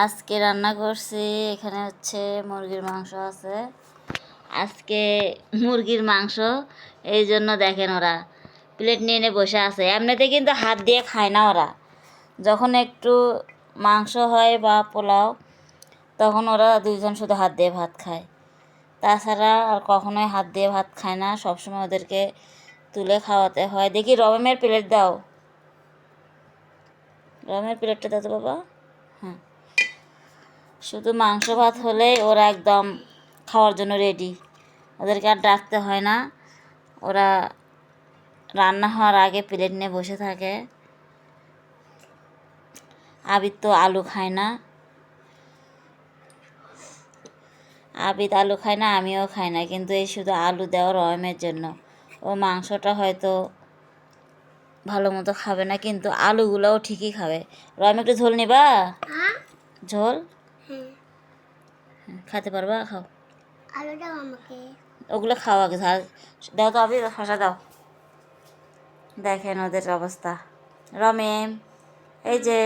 আজকে রান্না করছি, এখানে হচ্ছে মুরগির মাংস আছে। আজকে মুরগির মাংস, এই জন্য দেখেন ওরা প্লেট নিয়ে নিয়ে বসে আছে। এমনিতে কিন্তু হাত দিয়ে খায় না ওরা। যখন একটু মাংস হয় বা পোলাও, তখন ওরা দুইজন শুধু হাত দিয়ে ভাত খায়, তাছাড়া আর কখনোই হাত দিয়ে ভাত খায় না। সবসময় ওদেরকে তুলে খাওয়াতে হয়। দেখি রমের প্লেট দাও, রমের প্লেটটা দাও তো বাবা। হ্যাঁ, শুধু মাংস ভাত হলেই ওরা একদম খাওয়ার জন্য রেডি। ওদেরকে আর ডাকতে হয় না, ওরা রান্না হওয়ার আগে প্লেট নিয়ে বসে থাকে। আবিদ তো আলু খায় না, আবিদ আলু খায় না, আমিও খাই না, কিন্তু এই শুধু আলু দেওয়া রমের জন্য। ও মাংসটা হয়তো ভালো মতো খাবে না, কিন্তু আলুগুলোও ঠিকই খাবে। রম একটু ঝোল নিবা? ঝোল খেতে পারবা? খাও, আলু দাও আমাকে। ওগুলো খাও আগে, ঝাল দাও তো। আবি শশা দাও। দেখেন ওদের অবস্থা। রমেম, এই যে